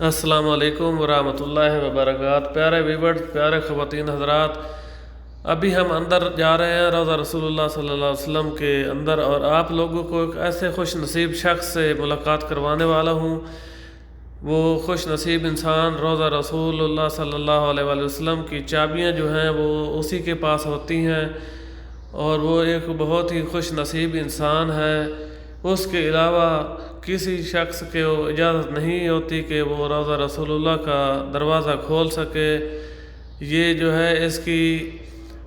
السلام علیکم ورحمۃ اللہ وبرکاتہ۔ پیارے ویورز، پیارے خواتین حضرات، ابھی ہم اندر جا رہے ہیں روضہ رسول اللہ صلی اللہ علیہ وسلم کے اندر، اور آپ لوگوں کو ایک ایسے خوش نصیب شخص سے ملاقات کروانے والا ہوں۔ وہ خوش نصیب انسان روضہ رسول اللہ صلی اللہ علیہ وآلہ وسلم کی چابیاں جو ہیں وہ اسی کے پاس ہوتی ہیں، اور وہ ایک بہت ہی خوش نصیب انسان ہے۔ اس کے علاوہ کسی شخص کو اجازت نہیں ہوتی کہ وہ روضہ رسول اللہ کا دروازہ کھول سکے۔ یہ جو ہے اس کی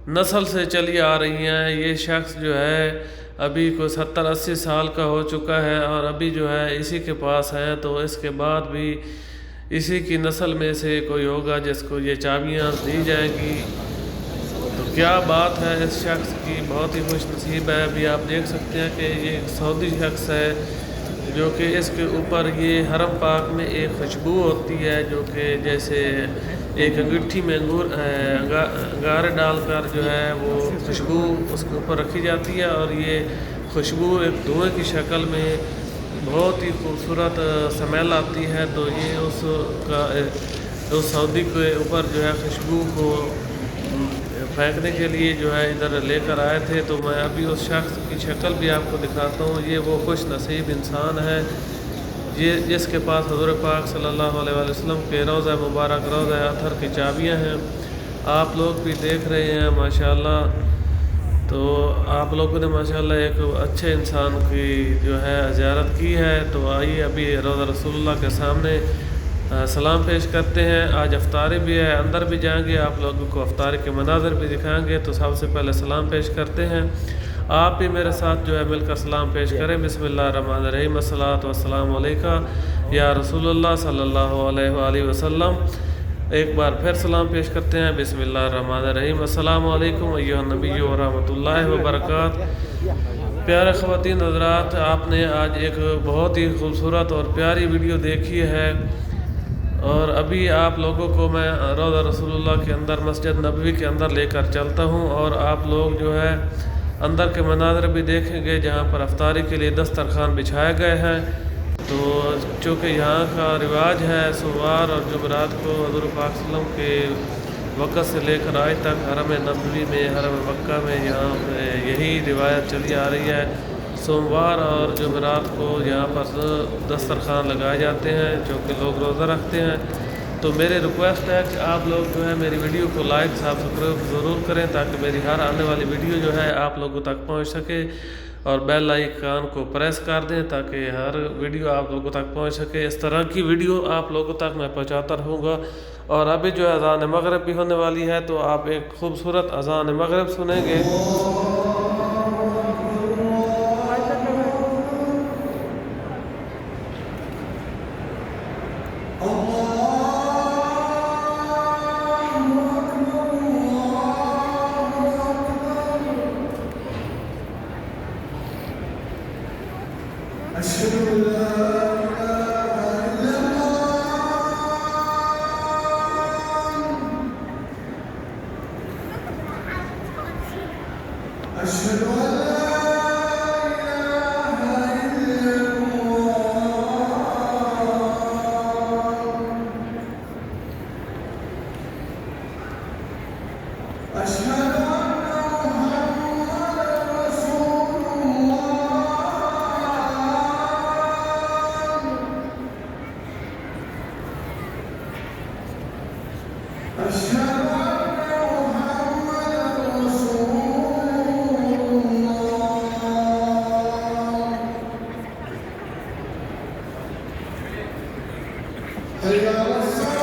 نسل سے چلی آ رہی ہیں۔ یہ شخص جو ہے ابھی کوئی 70-80 سال کا ہو چکا ہے، اور ابھی جو ہے اسی کے پاس ہے، تو اس کے بعد بھی اسی کی نسل میں سے کوئی ہوگا جس کو یہ چابیاں دی جائیں گی۔ تو کیا بات ہے اس شخص کی، بہت ہی خوش نصیب ہے۔ ابھی آپ دیکھ سکتے ہیں کہ یہ ایک سعودی شخص ہے، جو کہ اس کے اوپر یہ حرم پاک میں ایک خوشبو ہوتی ہے، جو کہ جیسے ایک انگیٹھی میں انگارے ڈال کر جو ہے وہ خوشبو اس کے اوپر رکھی جاتی ہے، اور یہ خوشبو ایک دھوئیں کی شکل میں بہت ہی خوبصورت سمیل آتی ہے۔ تو یہ اس سعودی کے اوپر جو ہے خوشبو کو پھینکنے کے لیے جو ہے ادھر لے کر آئے تھے۔ تو میں ابھی اس شخص کی شکل بھی آپ کو دکھاتا ہوں۔ یہ وہ خوش نصیب انسان ہے جس کے پاس حضور پاک صلی اللہ علیہ وآلہ وسلم کے روضہ مبارک روضہ اطہر کی چابیاں ہیں۔ آپ لوگ بھی دیکھ رہے ہیں ماشاءاللہ۔ تو آپ لوگوں نے ماشاءاللہ ایک اچھے انسان کی جو ہے زیارت کی ہے۔ تو آئیے ابھی روضہ رسول اللہ کے سامنے سلام پیش کرتے ہیں۔ آج افطاری بھی ہے، اندر بھی جائیں گے، آپ لوگوں کو افطاری کے مناظر بھی دکھائیں گے۔ تو سب سے پہلے سلام پیش کرتے ہیں۔ آپ بھی میرے ساتھ جو ہے مل کر سلام پیش کریں۔ بسم اللہ الرحمن الرحیم، الصلاۃ والسلام علیکہ یا رسول اللہ صلی اللہ علیہ وآلہ وسلم۔ ایک بار پھر سلام پیش کرتے ہیں۔ بسم اللہ الرحمن الرحیم، السلام علیکم ایھا النبی ورحمۃ اللہ وبرکاتہ۔ پیارے خواتین حضرات، آپ نے آج ایک بہت ہی خوبصورت اور پیاری ویڈیو دیکھی ہے، اور ابھی آپ لوگوں کو میں روضہ رسول اللہ کے اندر مسجد نبوی کے اندر لے کر چلتا ہوں، اور آپ لوگ جو ہے اندر کے مناظر بھی دیکھیں گے، جہاں پر افطاری کے لیے دسترخوان بچھائے گئے ہیں۔ تو چونکہ یہاں کا رواج ہے سوموار اور جمعرات کو حضور پاک صلی اللہ علیہ وسلم کے وقت سے لے کر آج تک حرم نبوی میں، حرم مکہ میں یہاں یہی روایت چلی آ رہی ہے۔ سوموار اور جمعرات کو یہاں پر دسترخوان لگائے جاتے ہیں، جو کہ لوگ روزہ رکھتے ہیں۔ تو میری ریکویسٹ ہے کہ آپ لوگ جو ہے میری ویڈیو کو لائک سبسکرائب ضرور کریں، تاکہ میری ہر آنے والی ویڈیو جو ہے آپ لوگوں تک پہنچ سکے، اور بیل آئیکن کو پریس کر دیں تاکہ ہر ویڈیو آپ لوگوں تک پہنچ سکے۔ اس طرح کی ویڈیو آپ لوگوں تک میں پہنچاتا رہوں گا۔ اور ابھی جو ہے اذان مغرب بھی ہونے والی ہے، تو آپ ایک خوبصورت اذان مغرب سنیں گے۔ Hey,